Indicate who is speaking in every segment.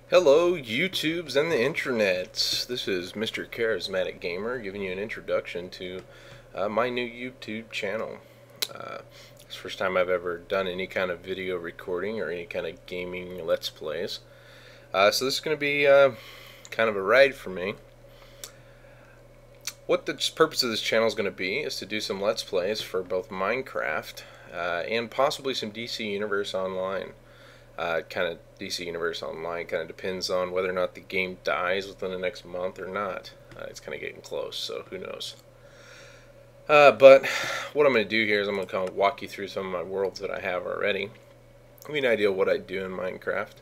Speaker 1: Hello, YouTubes and the internets. This is Mr. Charismatic Gamer giving you an introduction to my new YouTube channel. It's the first time I've ever done any kind of video recording or any kind of gaming Let's Plays. So this is going to be kind of a ride for me. What the purpose of this channel is going to be is to do some Let's Plays for both Minecraft and possibly some DC Universe Online. Kind of DC Universe Online kind of depends on whether or not the game dies within the next month or not. It's kind of getting close, so who knows. But what I'm going to do here is I'm going to kind of walk you through some of my worlds that I have already. Give me an idea of what I do in Minecraft.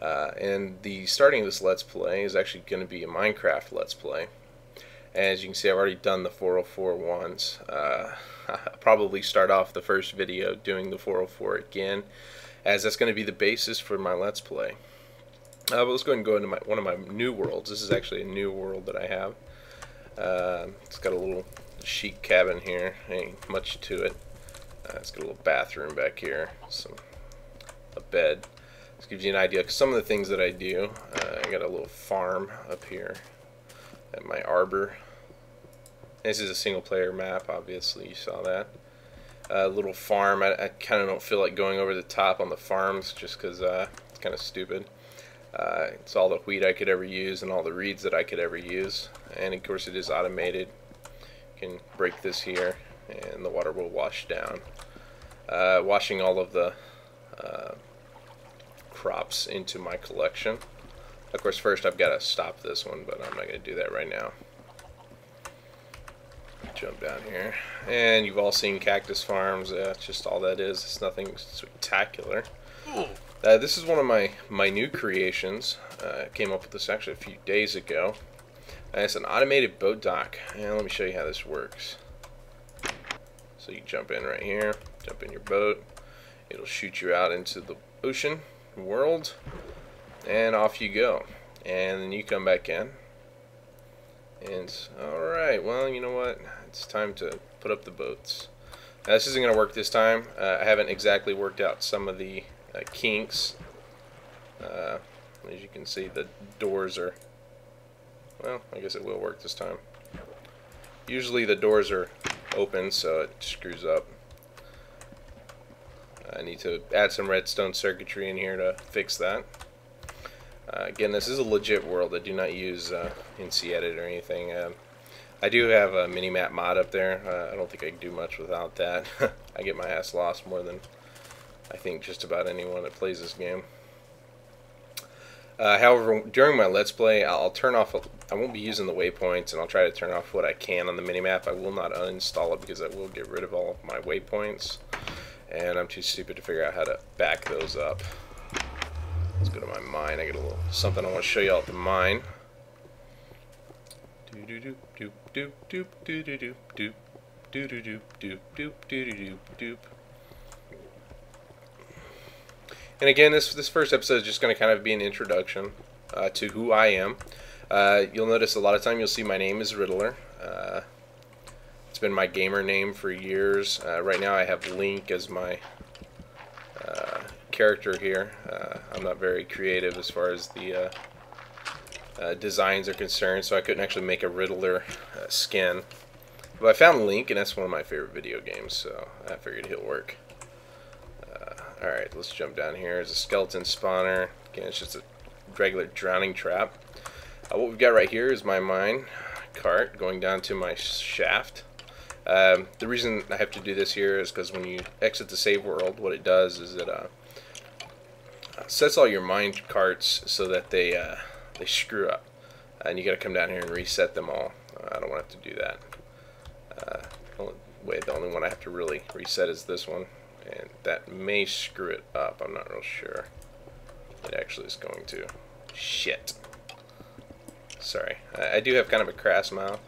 Speaker 1: And the starting of this Let's Play is actually going to be a Minecraft Let's Play. As you can see, I've already done the 404 once. I'll probably start off the first video doing the 404 again, as that's going to be the basis for my Let's Play. But let's go ahead and go into one of my new worlds. This is actually a new world that I have. It's got a little chic cabin here. Ain't much to it. It's got a little bathroom back here, a bed. This gives you an idea of some of the things that I do. I got a little farm up here at my arbor. This is a single player map, obviously, you saw that. Little farm. I kind of don't feel like going over the top on the farms just because it's kind of stupid. It's all the wheat I could ever use and all the reeds that I could ever use. And of course it is automated. You can break this here and the water will wash down. Washing all of the crops into my collection. Of course, first I've got to stop this one, but I'm not going to do that right now. Jump down here, and you've all seen cactus farms. It's just all that is. It's nothing spectacular. This is one of my new creations. I came up with this actually a few days ago. It's an automated boat dock, and let me show you how this works. So you jump in right here, jump in your boat. It'll shoot you out into the ocean world, and off you go. And then you come back in. And alright, well, you know what? It's time to put up the boats. This isn't going to work this time. I haven't exactly worked out some of the kinks. As you can see, the doors are... Well, I guess it will work this time. Usually the doors are open, so it screws up. I need to add some redstone circuitry in here to fix that. Again, this is a legit world. I do not use NC Edit or anything. I do have a minimap mod up there. I don't think I can do much without that. I get my ass lost more than I think just about anyone that plays this game. However, during my Let's Play, I'll turn off. I won't be using the waypoints, and I'll try to turn off what I can on the minimap. I will not uninstall it because I will get rid of all of my waypoints, and I'm too stupid to figure out how to back those up. Let's go to my mine. I got a little something I want to show you all at the mine. And again, this first episode is just going to kind of be an introduction to who I am. You'll notice a lot of time you'll see my name is Riddler. It's been my gamer name for years. Right now I have Link as my character here. I'm not very creative as far as the designs are concerned, so I couldn't actually make a Riddler skin. But I found Link, and that's one of my favorite video games, so I figured he'll work. Alright, let's jump down here. There's a skeleton spawner. Again, it's just a regular drowning trap. What we've got right here is my mine cart going down to my shaft. The reason I have to do this here is because when you exit the save world, what it does is it sets all your mine carts so that they screw up, and you got to come down here and reset them all. I don't want to have to do that. The only one I have to really reset is this one, and that may screw it up. I'm not real sure. It actually is going to. Shit. Sorry. I do have kind of a crass mouth.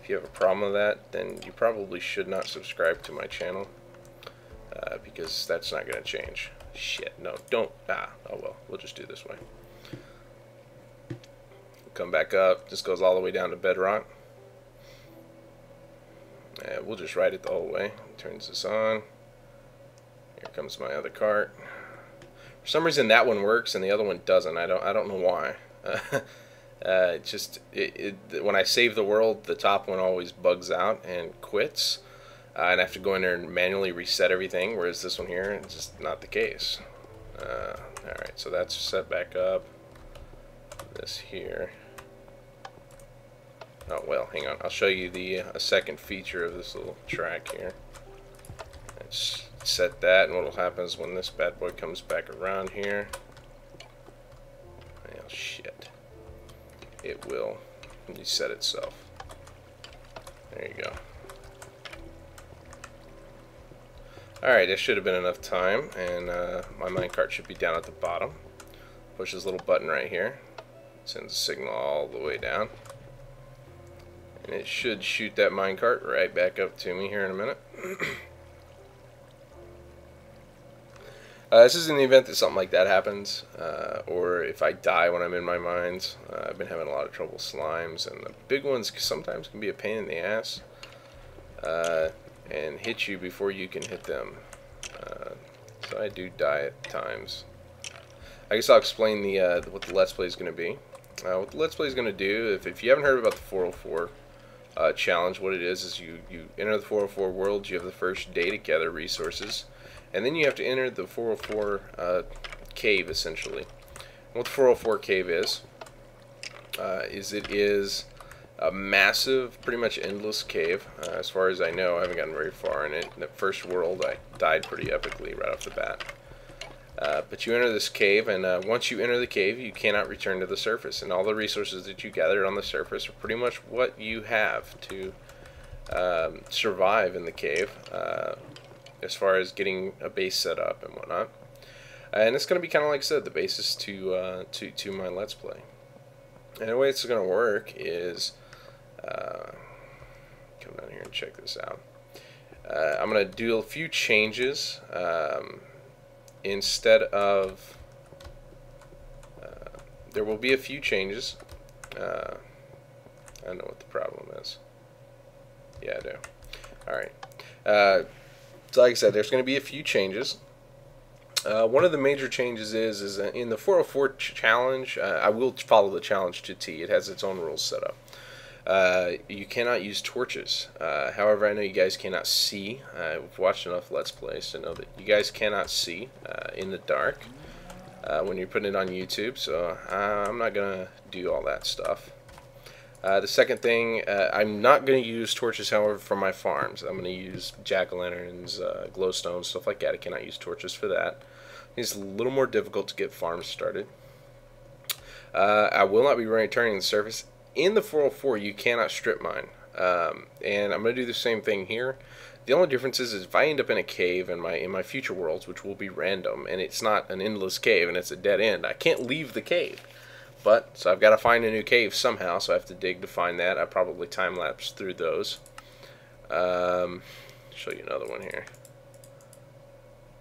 Speaker 1: If you have a problem with that, then you probably should not subscribe to my channel, because that's not going to change. Shit, no, don't. Oh well, we'll just do it this way. Come back up. This goes all the way down to bedrock. And we'll just ride it the whole way. Turns this on. Here comes my other cart. For some reason that one works and the other one doesn't. I don't know why. When I save the world, the top one always bugs out and quits, and I have to go in there and manually reset everything. Whereas this one here, it's just not the case. All right, so that's set back up. This here. Oh well, hang on. I'll show you a second feature of this little track here. Let's set that, and what will happen is when this bad boy comes back around here, oh shit, it will reset itself. There you go. Alright, that should have been enough time, and my minecart should be down at the bottom. Push this little button right here, sends a signal all the way down, and it should shoot that minecart right back up to me here in a minute. This is in the event that something like that happens, or if I die when I'm in my mines. I've been having a lot of trouble with slimes, and the big ones sometimes can be a pain in the ass, and hit you before you can hit them. So I do die at times. I guess I'll explain what the Let's Play is going to be. What the Let's Play is going to do, if you haven't heard about the 404 challenge, what it is you enter the 404 world, you have the first day to gather resources, and then you have to enter the 404 cave, essentially. What the 404 cave is it is a massive, pretty much endless cave. As far as I know, I haven't gotten very far in it. In the first world, I died pretty epically right off the bat. But you enter this cave, and once you enter the cave, you cannot return to the surface. And all the resources that you gathered on the surface are pretty much what you have to survive in the cave, as far as getting a base set up and whatnot. And it's going to be kind of like I said, the basis to my Let's Play. And the way it's going to work is, come down here and check this out. I'm going to do a few changes. Instead of, there will be a few changes. I don't know what the problem is. Yeah, I do. Alright. So like I said, there's going to be a few changes. One of the major changes is in the 404 challenge, I will follow the challenge to T. It has its own rules set up. You cannot use torches. However, I know you guys cannot see. I've watched enough Let's Plays to know that you guys cannot see in the dark when you're putting it on YouTube, so I'm not going to do all that stuff. The second thing, I'm not going to use torches, however, for my farms. I'm going to use jack-o'-lanterns, glowstones, stuff like that. I cannot use torches for that. It's a little more difficult to get farms started. I will not be returning to the surface. In the 404, you cannot strip mine. And I'm going to do the same thing here. The only difference is if I end up in a cave in my future worlds, which will be random, and it's not an endless cave and it's a dead end, I can't leave the cave. So I've got to find a new cave somehow, so I have to dig to find that. I probably time-lapse through those. Show you another one here.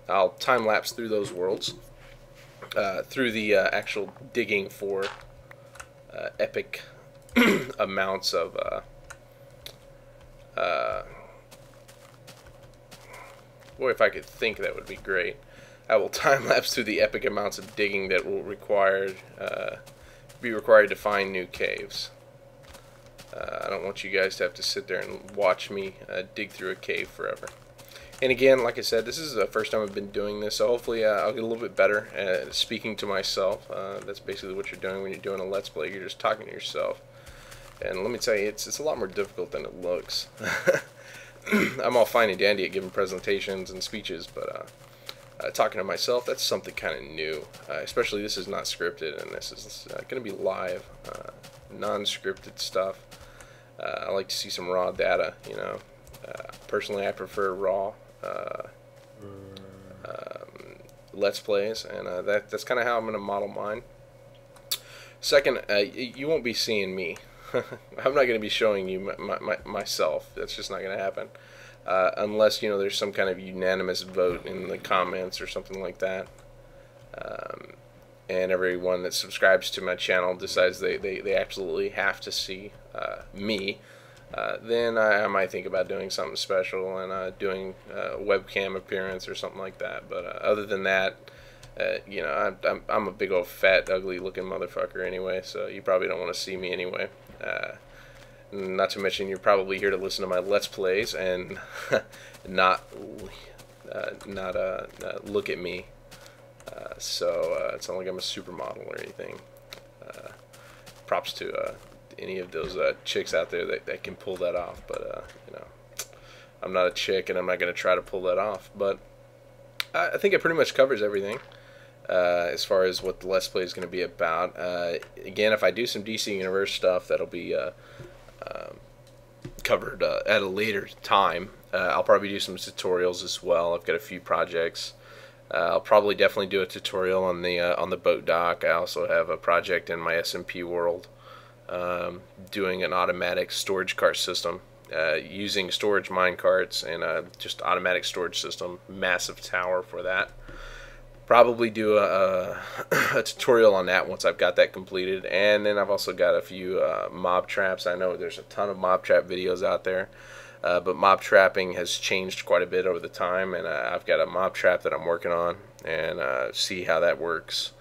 Speaker 1: I'll time-lapse through those worlds. Through the actual digging for epic amounts of boy, if I could think, that would be great. I will time-lapse through the epic amounts of digging that will be required to find new caves. I don't want you guys to have to sit there and watch me dig through a cave forever. And again, like I said, this is the first time I've been doing this, so hopefully I'll get a little bit better at speaking to myself. That's basically what you're doing when you're doing a Let's Play. You're just talking to yourself. And let me tell you, it's a lot more difficult than it looks. I'm all fine and dandy at giving presentations and speeches, but talking to myself, that's something kind of new. Especially this is not scripted, and this is going to be live, non-scripted stuff. I like to see some raw data, you know. Personally, I prefer raw Let's Plays, and that's kind of how I'm going to model mine. Second, you won't be seeing me. I'm not going to be showing you myself. That's just not going to happen. Unless, you know, there's some kind of unanimous vote in the comments or something like that. And everyone that subscribes to my channel decides they absolutely have to see me. Then I might think about doing something special and doing a webcam appearance or something like that. But other than that, You know, I'm a big old fat, ugly looking motherfucker anyway, so you probably don't want to see me anyway. Not to mention, you're probably here to listen to my Let's Plays and not look at me. So it's not like I'm a supermodel or anything. Props to any of those chicks out there that can pull that off, but you know, I'm not a chick and I'm not going to try to pull that off. But I think it pretty much covers everything as far as what the Let's Play is going to be about. Again, if I do some DC Universe stuff, that'll be covered at a later time. I'll probably do some tutorials as well. I've got a few projects. I'll probably definitely do a tutorial on the boat dock. I also have a project in my SMP world doing an automatic storage cart system using storage mine carts and just automatic storage system. Massive tower for that. Probably do a tutorial on that once I've got that completed. And then I've also got a few mob traps. I know there's a ton of mob trap videos out there. But mob trapping has changed quite a bit over the time, and I've got a mob trap that I'm working on, and see how that works.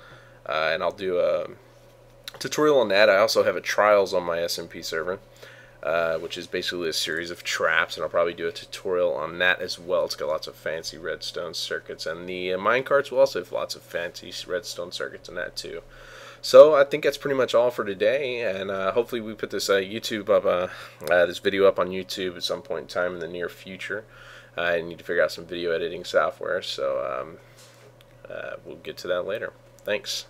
Speaker 1: And I'll do a tutorial on that. I also have a trials on my SMP server, which is basically a series of traps, and I'll probably do a tutorial on that as well. It's got lots of fancy redstone circuits, and the minecarts will also have lots of fancy redstone circuits in that too. So I think that's pretty much all for today, and hopefully we put this YouTube up, this video up on YouTube at some point in time in the near future. I need to figure out some video editing software, so we'll get to that later. Thanks.